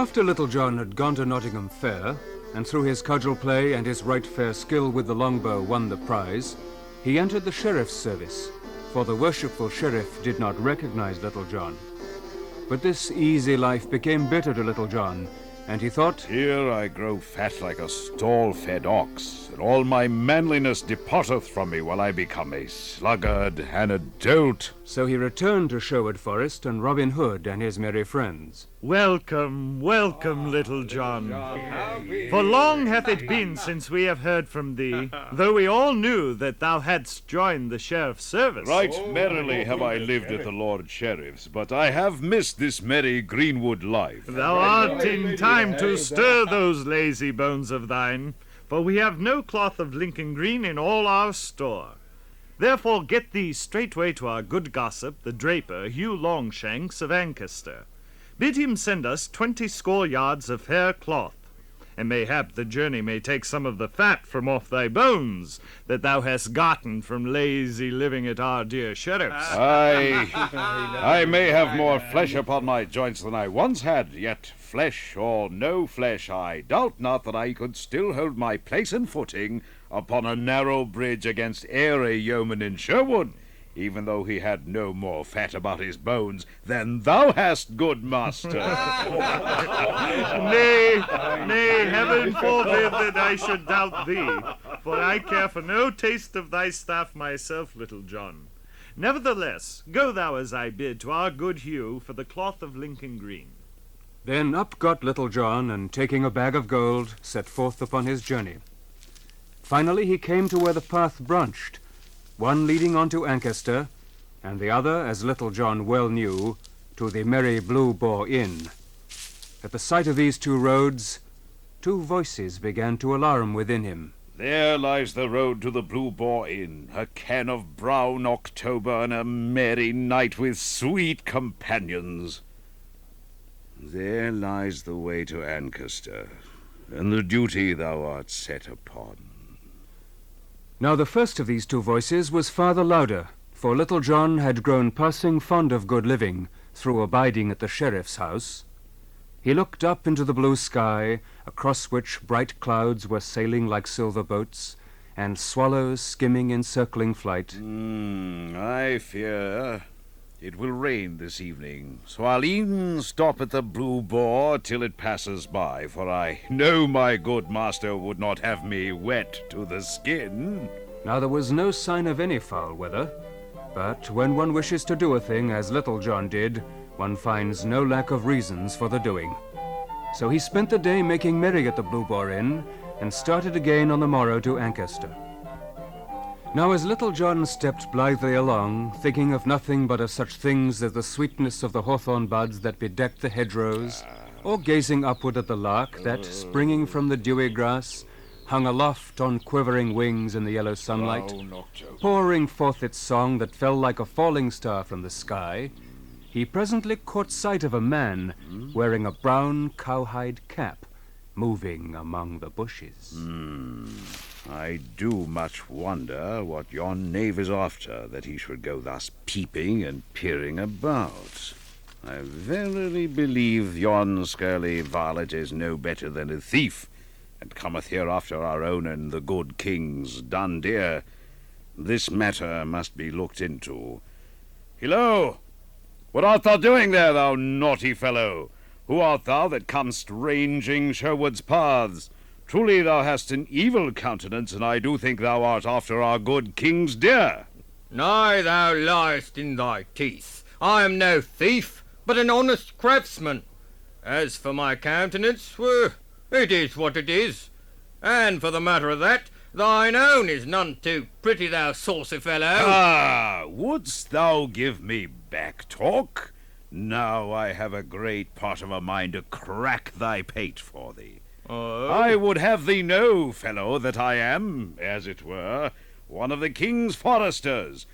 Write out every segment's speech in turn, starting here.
After Little John had gone to Nottingham Fair, and through his cudgel play and his right fair skill with the longbow won the prize, he entered the sheriff's service, for the worshipful sheriff did not recognize Little John. But this easy life became bitter to Little John, and he thought, "Here I grow fat like a stall-fed ox, and all my manliness departeth from me while I become a sluggard and a dolt." So he returned to Sherwood Forest and Robin Hood and his merry friends. Welcome, welcome, Little John. For long hath it been since we have heard from thee, though we all knew that thou hadst joined the sheriff's service. Right merrily have I lived at the Lord Sheriff's, but I have missed this merry greenwood life. Thou art in time to stir those lazy bones of thine, for we have no cloth of Lincoln green in all our store. Therefore get thee straightway to our good gossip, the draper, Hugh Longshanks of Ancaster. Bid him send us 20 score yards of fair cloth, and mayhap the journey may take some of the fat from off thy bones that thou hast gotten from lazy living at our dear sheriff's. I may have more flesh upon my joints than I once had, yet flesh or no flesh, I doubt not that I could still hold my place and footing upon a narrow bridge against e'er a yeoman in Sherwood, even though he had no more fat about his bones than thou hast, good master. Nay, heaven forbid that I should doubt thee, for I care for no taste of thy staff myself, Little John. Nevertheless, go thou as I bid to our good Hugh for the cloth of Lincoln green. Then up got Little John, and taking a bag of gold, set forth upon his journey. Finally he came to where the path branched, one leading on to Ancaster, and the other, as Little John well knew, to the Merry Blue Boar Inn. At the sight of these two roads, two voices began to alarm within him. There lies the road to the Blue Boar Inn, a ken of brown October and a merry night with sweet companions. There lies the way to Ancaster, and the duty thou art set upon. Now the first of these two voices was Father Lauder, for Little John had grown passing fond of good living through abiding at the sheriff's house. He looked up into the blue sky, across which bright clouds were sailing like silver boats, and swallows skimming in circling flight. I fear it will rain this evening, so I'll e'en stop at the Blue Boar till it passes by, for I know my good master would not have me wet to the skin. Now there was no sign of any foul weather, but when one wishes to do a thing as Little John did, one finds no lack of reasons for the doing. So he spent the day making merry at the Blue Boar Inn, and started again on the morrow to Ancaster. Now as Little John stepped blithely along, thinking of nothing but of such things as the sweetness of the hawthorn buds that bedecked the hedgerows, or gazing upward at the lark that, springing from the dewy grass, hung aloft on quivering wings in the yellow sunlight, pouring forth its song that fell like a falling star from the sky, he presently caught sight of a man wearing a brown cowhide cap, moving among the bushes. I do much wonder what yon knave is after, that he should go thus peeping and peering about. I verily believe yon scurly varlet is no better than a thief, and cometh here after our own and the good king's done dear. This matter must be looked into. Hillo! What art thou doing there, thou naughty fellow? Who art thou that comest ranging Sherwood's paths? Truly thou hast an evil countenance, and I do think thou art after our good king's deer. Nay, thou liest in thy teeth. I am no thief, but an honest craftsman. As for my countenance, it is what it is. And for the matter of that, thine own is none too pretty, thou saucy fellow. Wouldst thou give me back talk? Now I have a great part of a mind to crack thy pate for thee. I would have thee know, fellow, that I am, as it were, one of the king's foresters.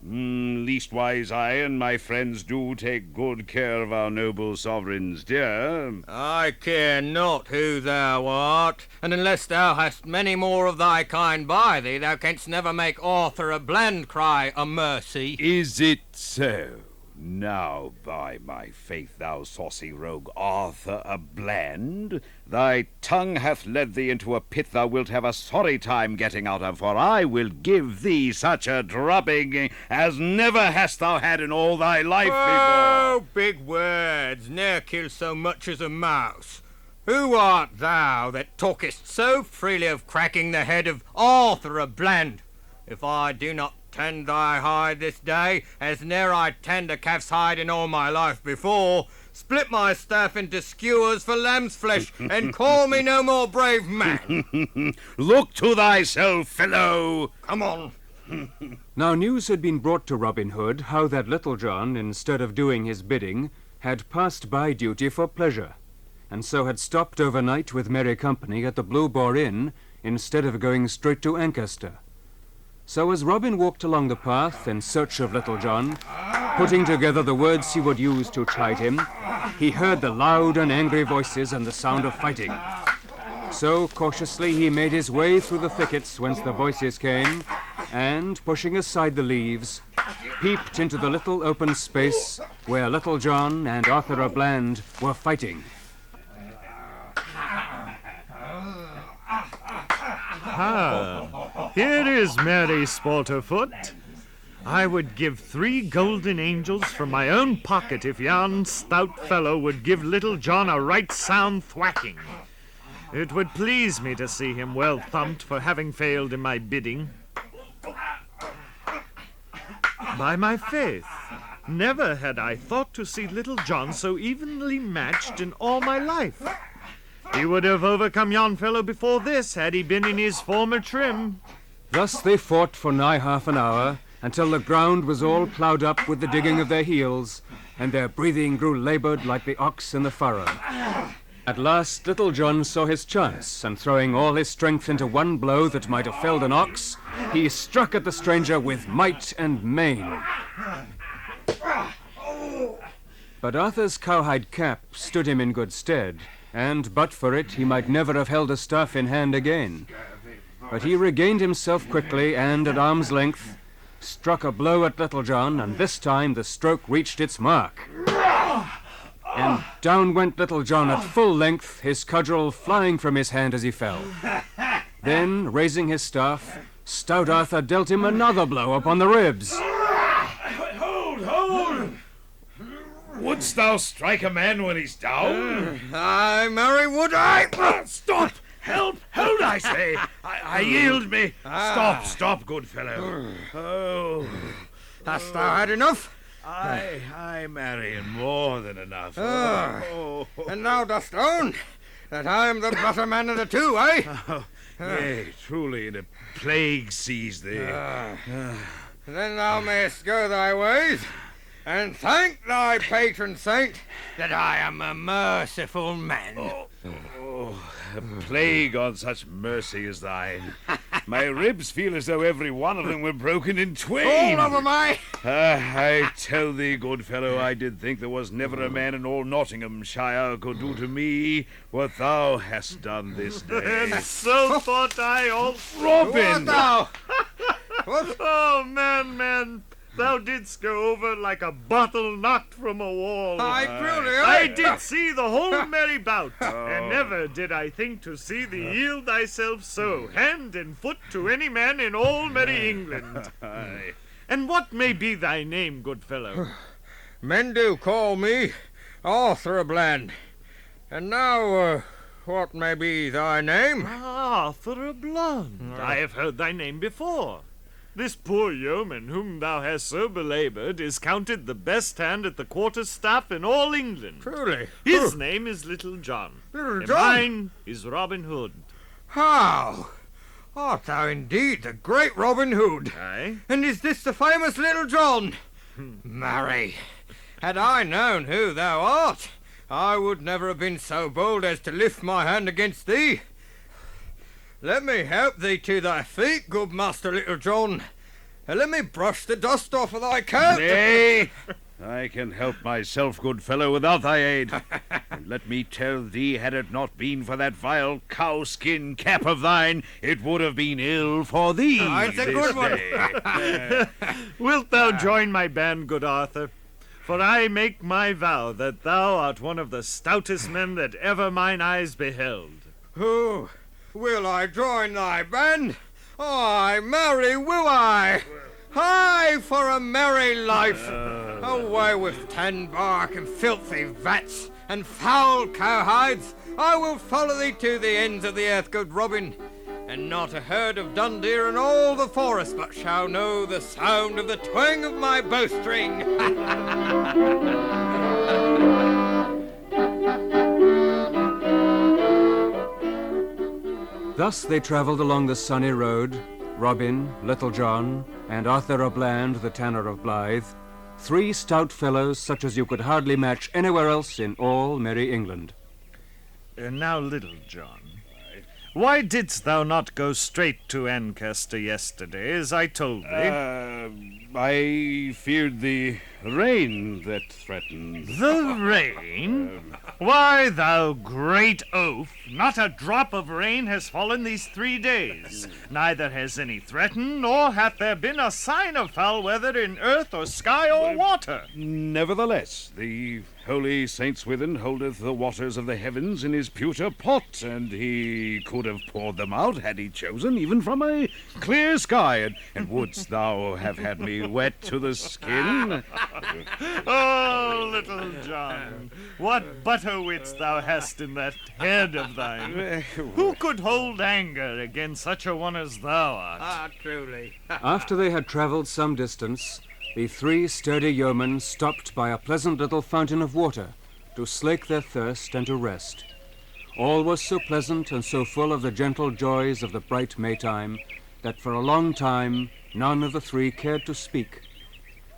Leastwise I and my friends do take good care of our noble sovereign's deer. I care not who thou art, and unless thou hast many more of thy kind by thee, thou canst never make Arthur a Bland cry a mercy. Is it so? Now, by my faith, thou saucy rogue Arthur a Bland, thy tongue hath led thee into a pit thou wilt have a sorry time getting out of, for I will give thee such a drubbing as never hast thou had in all thy life Oh, big words, ne'er kill so much as a mouse. Who art thou that talkest so freely of cracking the head of Arthur a Bland? If I do not tend thy hide this day, as ne'er I tend a calf's hide in all my life before, split my staff into skewers for lamb's flesh, and call me no more brave man. before. Look to thyself, fellow. Come on. Now news had been brought to Robin Hood how that Little John, instead of doing his bidding, had passed by duty for pleasure, and so had stopped overnight with merry company at the Blue Boar Inn instead of going straight to Ancaster. So as Robin walked along the path in search of Little John, putting together the words he would use to chide him, he heard the loud and angry voices and the sound of fighting. So cautiously he made his way through the thickets whence the voices came, and, pushing aside the leaves, peeped into the little open space where Little John and Arthur a Bland were fighting. Here is Mary Spalterfoot. I would give 3 golden angels from my own pocket if yon stout fellow would give Little John a right sound thwacking. It would please me to see him well thumped for having failed in my bidding. By my faith, never had I thought to see Little John so evenly matched in all my life. He would have overcome yon fellow before this, had he been in his former trim. Thus they fought for nigh half an hour, until the ground was all ploughed up with the digging of their heels, and their breathing grew labored like the ox in the furrow. At last Little John saw his chance, and throwing all his strength into one blow that might have felled an ox, he struck at the stranger with might and main. But Arthur's cowhide cap stood him in good stead, and but for it he might never have held a staff in hand again. But he regained himself quickly, and at arm's length struck a blow at Little John, and this time the stroke reached its mark. And down went Little John at full length, his cudgel flying from his hand as he fell. Then, raising his staff, stout Arthur dealt him another blow upon the ribs. Hold! Wouldst thou strike a man when he's down? Aye, marry, would I? Stop! Help! Hold, I say! I yield me! Stop, good fellow. Oh, Hast thou had enough? I marry, and more than enough. And thou dost own that I am the better man of the two, eh? Yea, truly, and a plague seized thee. Then thou mayst go thy ways, and thank thy patron saint that I am a merciful man. A plague on such mercy as thine. My ribs feel as though every one of them were broken in twain. All over my... I tell thee, good fellow, I did think there was never a man in all Nottinghamshire could do to me what thou hast done this day. And so thought I also. Robin! What thou? What? Oh, man, thou didst go over like a bottle knocked from a wall. I truly, I did see the whole merry bout, and never did I think to see thee yield thyself so, hand and foot, to any man in all merry England. And what may be thy name, good fellow? Men do call me Arthur a Bland. And now, what may be thy name? Arthur a Bland. I have heard thy name before. This poor yeoman whom thou hast so belaboured is counted the best hand at the quarterstaff in all England. Truly. His name is Little John. Little And John? mine is Robin Hood. How? Art thou indeed the great Robin Hood? Aye? And is this the famous Little John? Marry, had I known who thou art, I would never have been so bold as to lift my hand against thee. Let me help thee to thy feet, good Master Little John, and let me brush the dust off of thy coat. Nay, I can help myself, good fellow, without thy aid. And let me tell thee, had it not been for that vile cowskin cap of thine, it would have been ill for thee. It's a this good one. day. Wilt thou join my band, good Arthur? For I make my vow that thou art one of the stoutest men that ever mine eyes beheld. Oh, will I join thy band? Aye, marry will I. Aye, for a merry life. Away with tan bark and filthy vats and foul cowhides. I will follow thee to the ends of the earth, good Robin. And not a herd of dun deer in all the forest but shall know the sound of the twang of my bowstring. Thus they travelled along the sunny road, Robin, Little John, and Arthur a Bland, the tanner of Blythe, 3 stout fellows such as you could hardly match anywhere else in all merry England. Now, Little John, why didst thou not go straight to Ancaster yesterday, as I told thee? I feared the rain that threatened. The rain? Why, thou great oaf, not a drop of rain has fallen these 3 days. Neither has any threatened, nor hath there been a sign of foul weather in earth or sky or water. Nevertheless, the holy Saint Swithin holdeth the waters of the heavens in his pewter pot, and he could have poured them out had he chosen, even from a clear sky. And wouldst thou have had me wet to the skin? Oh, Little John, what butter wits thou hast in that head of thine. Who could hold anger against such a one as thou art? Truly. After they had travelled some distance, the 3 sturdy yeomen stopped by a pleasant little fountain of water to slake their thirst and to rest. All was so pleasant and so full of the gentle joys of the bright Maytime that for a long time none of the 3 cared to speak,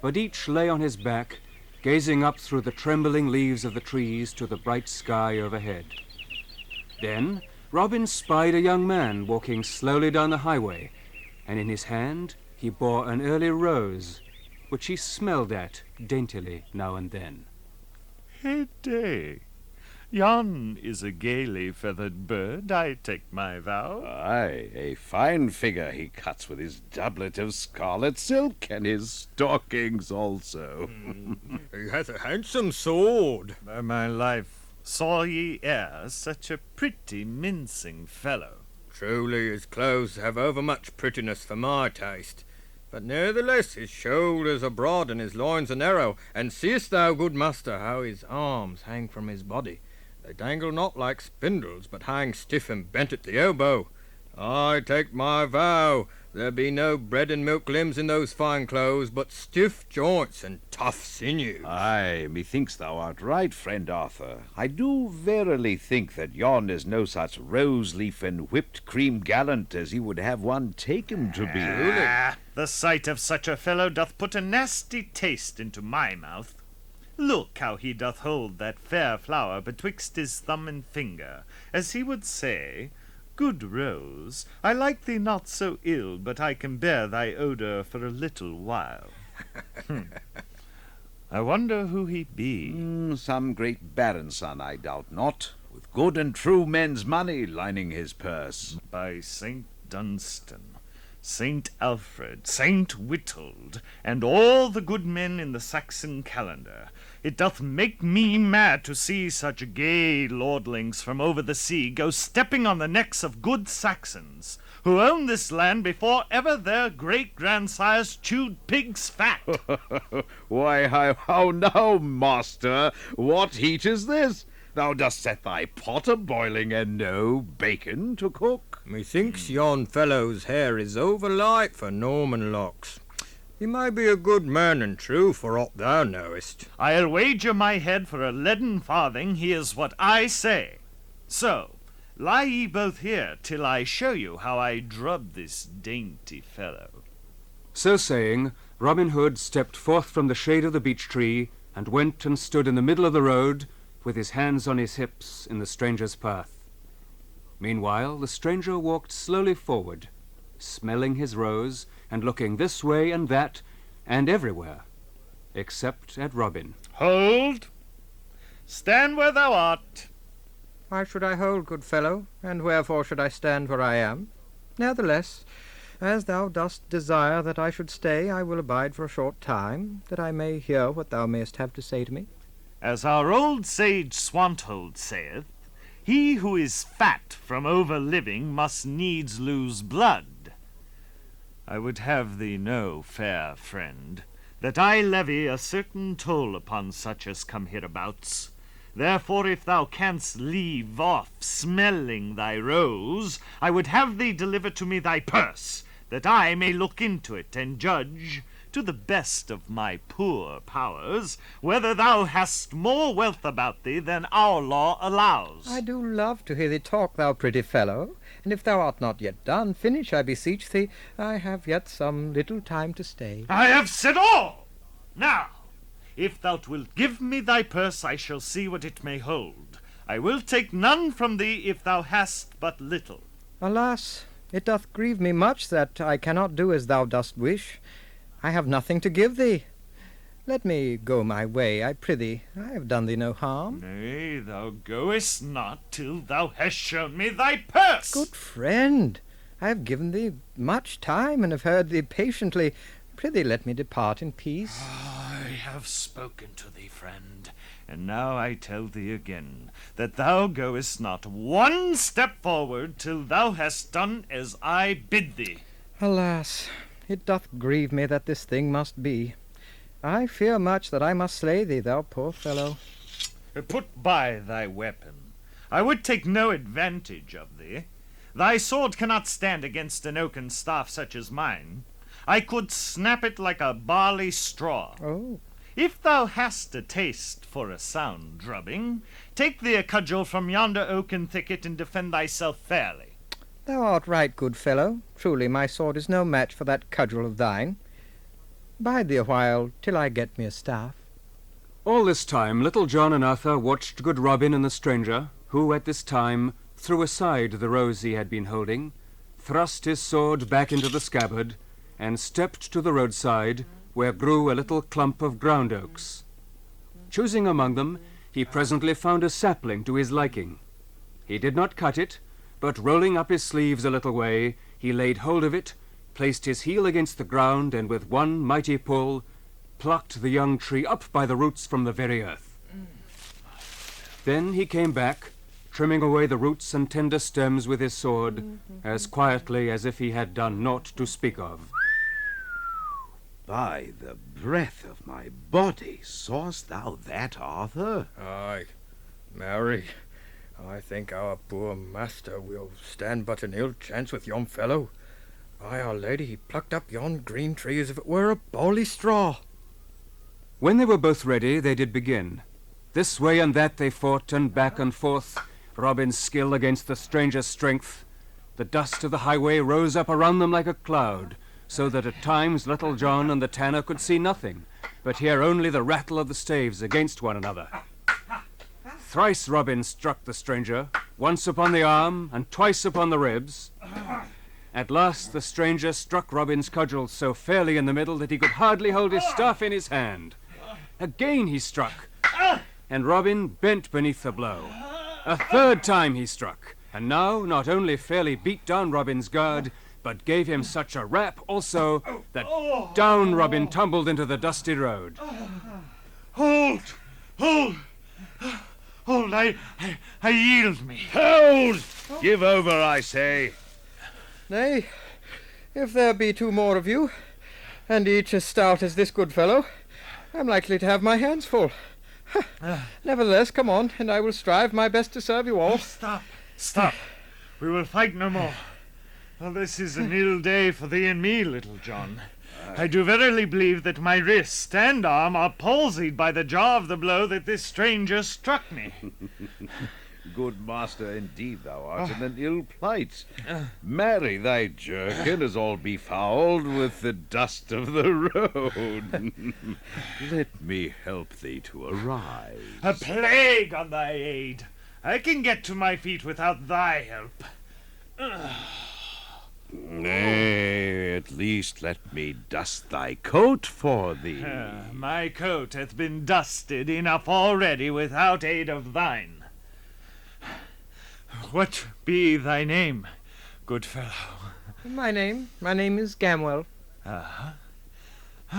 but each lay on his back, gazing up through the trembling leaves of the trees to the bright sky overhead. Then Robin spied a young man walking slowly down the highway, and in his hand he bore an early rose, which he smelled at daintily now and then. Hey day, yon is a gaily feathered bird, I take my vow. Aye, a fine figure he cuts with his doublet of scarlet silk, and his stockings also. He hath a handsome sword. By my life, saw ye e'er such a pretty mincing fellow? Truly his clothes have overmuch prettiness for my taste. But nevertheless his shoulders are broad and his loins are narrow, and seest thou, good master, how his arms hang from his body? They dangle not like spindles, but hang stiff and bent at the elbow. I take my vow, there be no bread and milk limbs in those fine clothes, but stiff joints and tough sinews. Aye, methinks thou art right, friend Arthur. I do verily think that yon is no such rose-leaf and whipped cream gallant as he would have one take him to be. The sight of such a fellow doth put a nasty taste into my mouth. Look how he doth hold that fair flower betwixt his thumb and finger, as he would say, Good Rose, I like thee not so ill, but I can bear thy odour for a little while. I wonder who he be. Some great baron's son, I doubt not, with good and true men's money lining his purse. By Saint Dunstan, Saint Alfred, Saint Witold, and all the good men in the Saxon calendar, it doth make me mad to see such gay lordlings from over the sea go stepping on the necks of good Saxons, who own this land before ever their great-grandsires chewed pig's fat. Why, how now, master? What heat is this? Thou dost set thy pot a-boiling and no bacon to cook. Methinks yon fellow's hair is overlight for Norman locks. He may be a good man and true for aught thou knowest. I'll wager my head for a leaden farthing he is what I say. So, lie ye both here till I show you how I drub this dainty fellow. So saying, Robin Hood stepped forth from the shade of the beech tree and went and stood in the middle of the road with his hands on his hips in the stranger's path. Meanwhile, the stranger walked slowly forward, smelling his rose and looking this way and that and everywhere, except at Robin. Hold! Stand where thou art. Why should I hold, good fellow, and wherefore should I stand where I am? Nevertheless, As thou dost desire that I should stay, I will abide for a short time, that I may hear what thou mayst have to say to me. As our old sage Swanthold saith, he who is fat from over-living must needs lose blood. I would have thee know, fair friend, that I levy a certain toll upon such as come hereabouts. Therefore, if thou canst leave off smelling thy rose, I would have thee deliver to me thy purse, that I may look into it and judge, to the best of my poor powers, whether thou hast more wealth about thee than our law allows. I do love to hear thee talk, thou pretty fellow, and if thou art not yet done, finish, I beseech thee. I have yet some little time to stay. I have said all! Now, if thou wilt give me thy purse, I shall see what it may hold. I will take none from thee if thou hast but little. Alas, it doth grieve me much that I cannot do as thou dost wish. I have nothing to give thee. Let me go my way, I prithee. I have done thee no harm. Nay, thou goest not till thou hast shown me thy purse. Good friend, I have given thee much time, and have heard thee patiently. Prithee, let me depart in peace. I have spoken to thee, friend, and now I tell thee again, that thou goest not one step forward till thou hast done as I bid thee. Alas, it doth grieve me that this thing must be. I fear much that I must slay thee, thou poor fellow. Put by thy weapon. I would take no advantage of thee. Thy sword cannot stand against an oaken staff such as mine. I could snap it like a barley straw. Oh, If thou hast a taste for a sound drubbing, take thee a cudgel from yonder oaken thicket and defend thyself fairly. thou art right, good fellow. Truly my sword is no match for that cudgel of thine. Bide thee a while till I get me a staff. All this time Little John and Arthur watched good Robin and the stranger, who at this time threw aside the rose he had been holding, thrust his sword back into the scabbard, and stepped to the roadside, where grew a little clump of ground oaks. Choosing among them, he presently found a sapling to his liking. He did not cut it, but rolling up his sleeves a little way, he laid hold of it, placed his heel against the ground, and with one mighty pull, plucked the young tree up by the roots from the very earth. Then he came back, trimming away the roots and tender stems with his sword, as quietly as if he had done naught to speak of. By the breath of my body, sawest thou that, Arthur? Aye, marry, I think our poor master will stand but an ill chance with yon fellow. By Our Lady, he plucked up yon green tree as if it were a barley straw. When they were both ready, they did begin. This way and that they fought, and back and forth, Robin's skill against the stranger's strength. The dust of the highway rose up around them like a cloud, so that at times Little John and the tanner could see nothing, but hear only the rattle of the staves against one another. Thrice Robin struck the stranger, once upon the arm, and twice upon the ribs. At last the stranger struck Robin's cudgel so fairly in the middle that he could hardly hold his staff in his hand. Again he struck, and Robin bent beneath the blow. A third time he struck, and now not only fairly beat down Robin's guard, but gave him such a rap also that down Robin tumbled into the dusty road. Hold! Hold! Hold! I yield me. Hold! Give over, I say. Nay, if there be two more of you, and each as stout as this good fellow, I'm likely to have my hands full. Nevertheless, come on, and I will strive my best to serve you all. Stop. We will fight no more. Well, this is an ill day for thee and me, Little John. I do verily believe that my wrist and arm are palsied by the jar of the blow that this stranger struck me. Good master, indeed thou art in an ill plight. Marry, thy jerkin is all befouled with the dust of the road. Let me help thee to arise. A plague on thy aid. I can get to my feet without thy help. Nay, at least let me dust thy coat for thee. My coat hath been dusted enough already without aid of thine. What be thy name, good fellow? My name is Gamwell.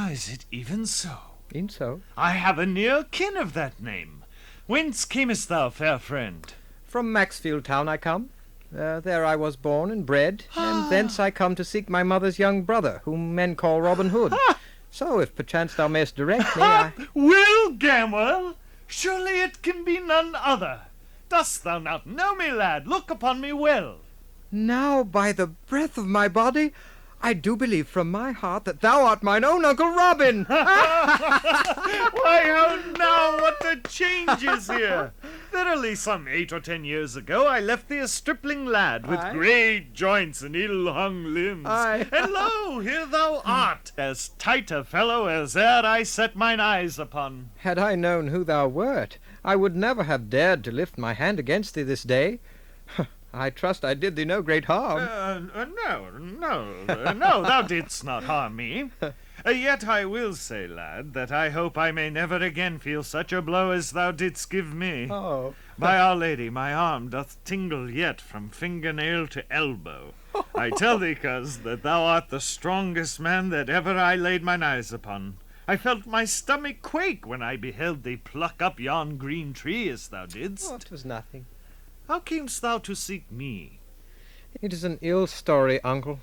Is it even so? In so. I have a near kin of that name. Whence camest thou, fair friend? From Maxfield town I come. There I was born and bred, and thence I come to seek my mother's young brother, whom men call Robin Hood. So, if perchance thou mayst direct me, Will Gamwell? Surely it can be none other. Dost thou not know me, lad? Look upon me well. Now, by the breath of my body, I do believe from my heart that thou art mine own Uncle Robin. Why, how now, what a change is here! Verily, some 8 or 10 years ago, I left thee a stripling lad with Aye. great joints and ill-hung limbs. Aye. And lo, here thou art, as tight a fellow as e'er I set mine eyes upon. Had I known who thou wert, I would never have dared to lift my hand against thee this day. I trust I did thee no great harm. No, thou didst not harm me. Yet I will say, lad, that I hope I may never again feel such a blow as thou didst give me. Oh. By Our Lady, my arm doth tingle yet from fingernail to elbow. I tell thee, coz, that thou art the strongest man that ever I laid mine eyes upon. I felt my stomach quake when I beheld thee pluck up yon green tree as thou didst. Oh, 'twas nothing. How camest thou to seek me? It is an ill story, uncle.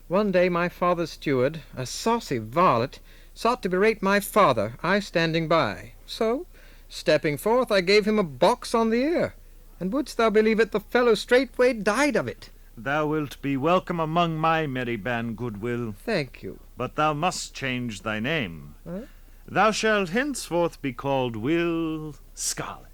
One day my father's steward, a saucy varlet, sought to berate my father, I standing by. So, stepping forth, I gave him a box on the ear, and wouldst thou believe it, the fellow straightway died of it. Thou wilt be welcome among my merry band, Goodwill, Thank you. but thou must change thy name. Huh? Thou shalt henceforth be called Will Scarlet.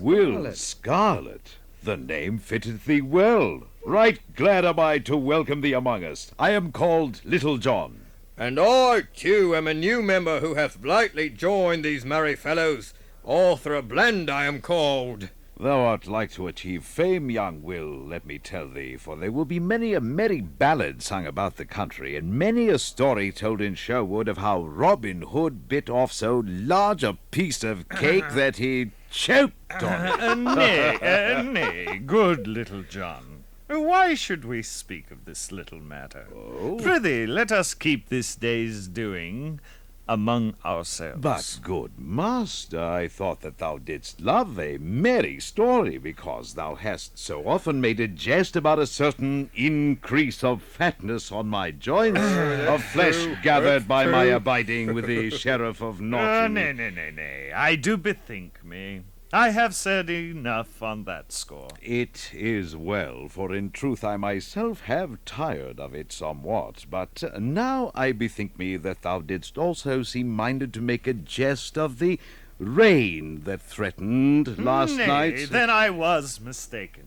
Will Scarlet? The name fitteth thee well. Right glad am I to welcome thee among us. I am called Little John. And I, too, am a new member who hath lately joined these merry fellows. Arthur a Blend I am called. Thou art like to achieve fame, young Will, let me tell thee, for there will be many a merry ballad sung about the country, and many a story told in Sherwood of how Robin Hood bit off so large a piece of cake that he choked on it. Nay, good Little John. Why should we speak of this little matter? Oh. Prithee, let us keep this day's doing among ourselves. But, good master, I thought that thou didst love a merry story, because thou hast so often made a jest about a certain increase of fatness on my joints, of flesh gathered by my abiding with the Sheriff of Nottingham. Nay, I do bethink me. I have said enough on that score. It is well, for in truth I myself have tired of it somewhat, but now I bethink me that thou didst also seem minded to make a jest of the rain that threatened last Nay, night. then I was mistaken.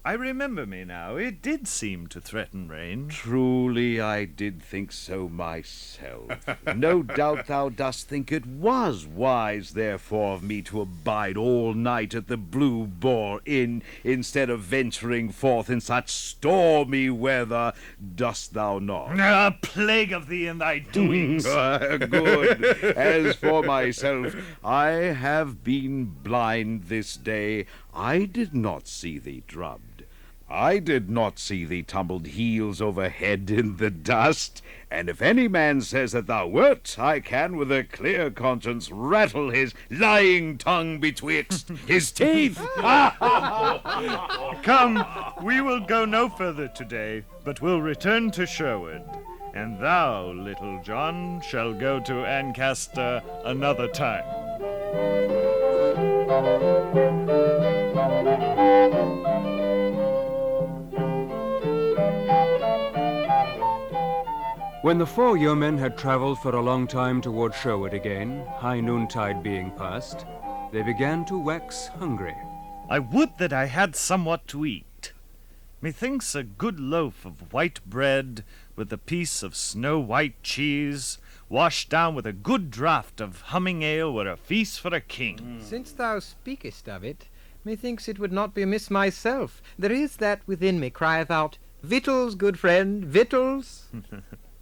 I remember me now. It did seem to threaten rain. Truly I did think so myself. No doubt thou dost think it was wise, therefore, of me to abide all night at the Blue Boar Inn, instead of venturing forth in such stormy weather, dost thou not? A plague of thee and thy doings. Good. As for myself, I have been blind this day. I did not see thee drubbed. I did not see thee tumbled heels over head in the dust, and if any man says that thou wert, I can with a clear conscience rattle his lying tongue betwixt his teeth. Come, we will go no further today, but will return to Sherwood. And thou, Little John, shall go to Ancaster another time. When the 4 yeomen had travelled for a long time toward Sherwood again, high noontide being past, they began to wax hungry. I would that I had somewhat to eat. Methinks a good loaf of white bread with a piece of snow-white cheese, washed down with a good draught of humming ale, were a feast for a king. Since thou speakest of it, methinks it would not be amiss myself. There is that within me crieth out, Victuals, good friend, victuals.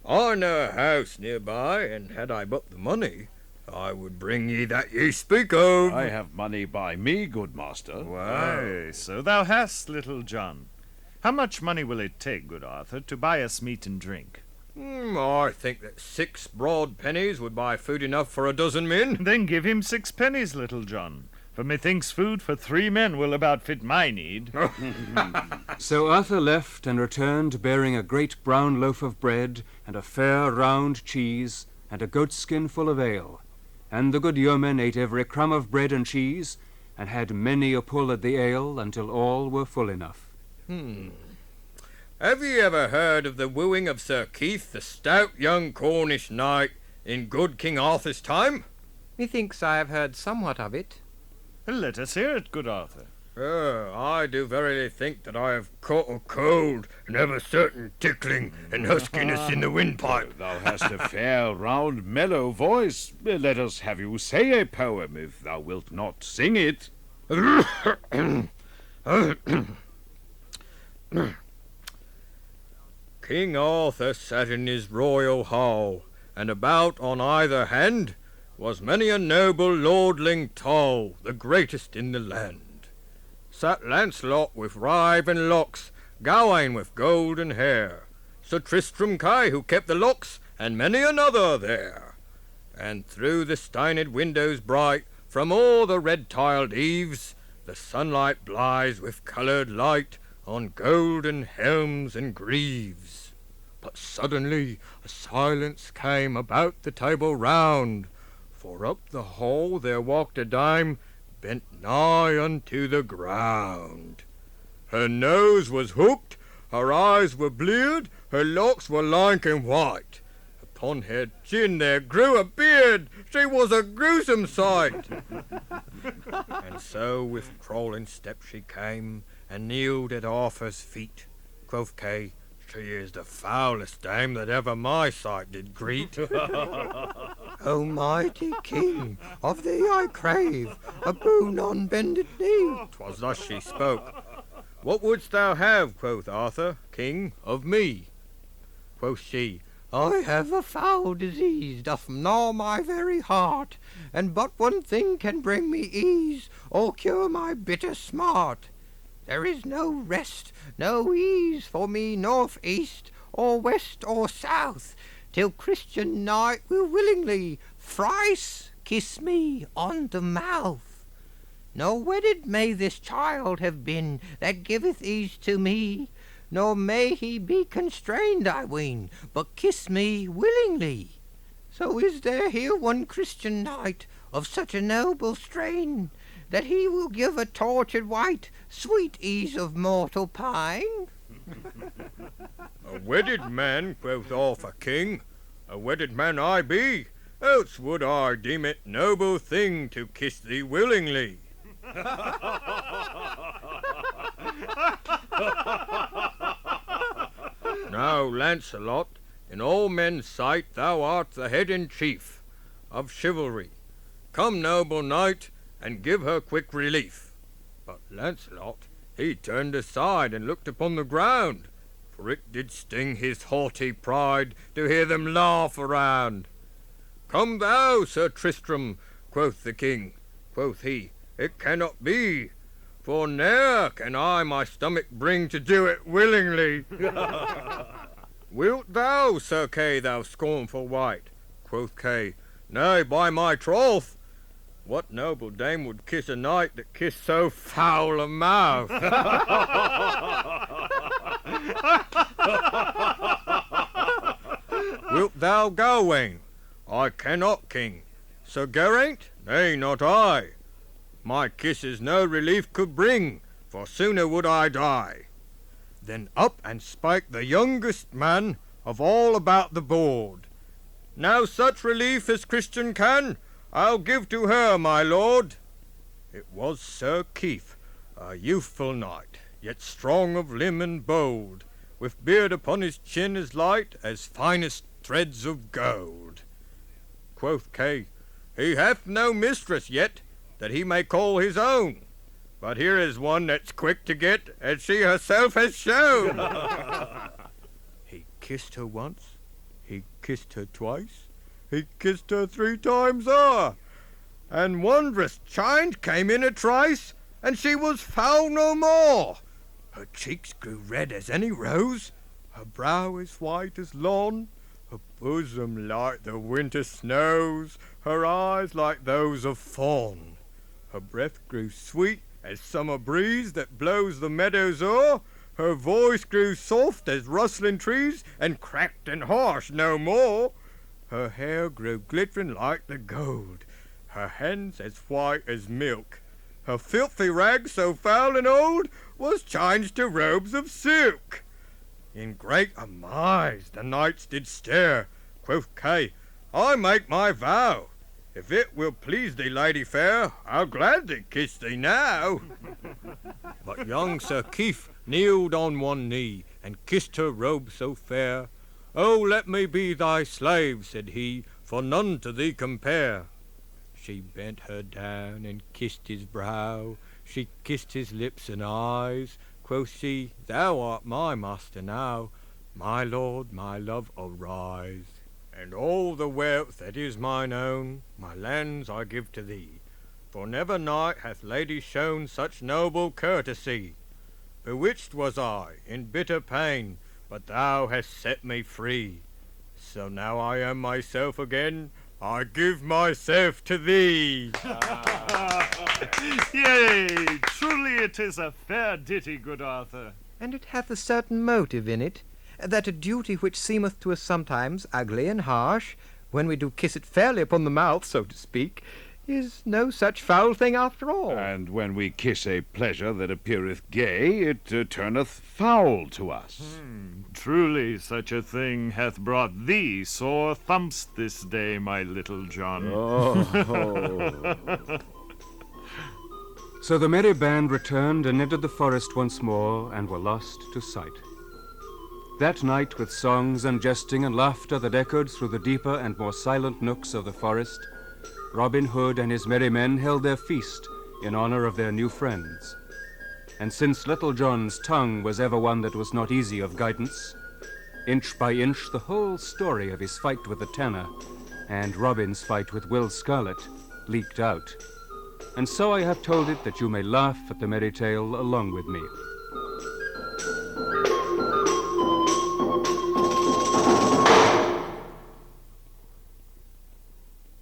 I know a house nearby, and had I but the money, I would bring ye that ye speak of. I have money by me, good master. Why, so thou hast, Little John. How much money will it take, good Arthur, to buy us meat and drink? I think that 6 broad pennies would buy food enough for a dozen men. Then give him 6 pennies, Little John, for methinks food for 3 men will about fit my need. So Arthur left and returned bearing a great brown loaf of bread and a fair round cheese and a goatskin full of ale. And the good yeoman ate every crumb of bread and cheese and had many a pull at the ale until all were full enough. Have you ever heard of the wooing of Sir Keith, the stout young Cornish knight, in good King Arthur's time? Methinks I have heard somewhat of it. Let us hear it, good Arthur. I do verily think that I have caught a cold and have a certain tickling and huskiness in the windpipe. Thou hast a fair, round, mellow voice. Let us have you say a poem, if thou wilt not sing it. King Arthur sat in his royal hall, and about on either hand was many a noble lordling tall, the greatest in the land. Sat Lancelot with riven locks, Gawain with golden hair, Sir Tristram Kay who kept the locks, and many another there. And through the steined windows bright, from all the red-tiled eaves, the sunlight blies with coloured light on golden helms and greaves. But suddenly a silence came about the table round, for up the hall there walked a dame, bent nigh unto the ground. Her nose was hooked, her eyes were bleared, her locks were lank and white. Upon her chin there grew a beard, she was a gruesome sight. And so with crawling step she came, and kneeled at Arthur's feet. Quoth Kay, she is the foulest dame that ever my sight did greet. O mighty king, of thee I crave a boon on bended knee. 'Twas thus she spoke. What wouldst thou have, quoth Arthur, king, of me? Quoth she, I have a foul disease, doth gnaw my very heart, and but one thing can bring me ease, or cure my bitter smart. There is no rest, no ease for me north, east, or west, or south, till Christian knight will willingly thrice kiss me on the mouth. Nor wedded may this child have been that giveth ease to me, nor may he be constrained, I ween, but kiss me willingly. So is there here one Christian knight of such a noble strain, that he will give a tortured wight sweet ease of mortal pine? A wedded man, quoth Arthur king, a wedded man I be, else would I deem it noble thing to kiss thee willingly. Now, Lancelot, in all men's sight thou art the head and chief of chivalry. Come, noble knight, and give her quick relief. But Lancelot, he turned aside and looked upon the ground, for it did sting his haughty pride to hear them laugh around. Come thou, Sir Tristram, quoth the king. Quoth he, it cannot be, for ne'er can I my stomach bring to do it willingly. Wilt thou, Sir Kay, thou scornful wight? Quoth Kay, nay, by my troth. What noble dame would kiss a knight that kissed so foul a mouth? Wilt thou, Gawain? I cannot, king. Sir Geraint? Nay, not I. My kisses no relief could bring, for sooner would I die. Then up and spake the youngest man of all about the board. Now such relief as Christian can, I'll give to her, my lord. It was Sir Keith, a youthful knight, yet strong of limb and bold, with beard upon his chin as light as finest threads of gold. Quoth Kay, he hath no mistress yet, that he may call his own, but here is one that's quick to get, as she herself has shown. He kissed her once, he kissed her twice, he kissed her 3 times o'er, and wondrous chind came in a trice, and she was foul no more. Her cheeks grew red as any rose, her brow as white as lawn, her bosom like the winter snows, her eyes like those of fawn. Her breath grew sweet as summer breeze that blows the meadows o'er, her voice grew soft as rustling trees, and cracked and harsh no more. Her hair grew glittering like the gold, her hands as white as milk. Her filthy rags so foul and old was changed to robes of silk. In great amaze the knights did stare. Quoth Kay, I make my vow, if it will please thee, lady fair, I'll gladly kiss thee now. But young Sir Keith kneeled on one knee, and kissed her robe so fair. Oh, let me be thy slave, said he, for none to thee compare. She bent her down and kissed his brow, she kissed his lips and eyes. Quoth she, thou art my master now, my lord, my love, arise. And all the wealth that is mine own, my lands I give to thee, for never knight hath lady shown such noble courtesy. Bewitched was I, in bitter pain, but thou hast set me free. So now I am myself again, I give myself to thee. Yea, truly it is a fair ditty, good Arthur. And it hath a certain motive in it, that a duty which seemeth to us sometimes ugly and harsh, when we do kiss it fairly upon the mouth, so to speak, is no such foul thing after all. And when we kiss a pleasure that appeareth gay, it turneth foul to us. Truly such a thing hath brought thee sore thumps this day, my little John. Oh. So the merry band returned and entered the forest once more, and were lost to sight. That night, with songs and jesting and laughter that echoed through the deeper and more silent nooks of the forest, Robin Hood and his merry men held their feast in honor of their new friends. And since Little John's tongue was ever one that was not easy of guidance, inch by inch the whole story of his fight with the Tanner and Robin's fight with Will Scarlet leaked out. And so I have told it that you may laugh at the merry tale along with me.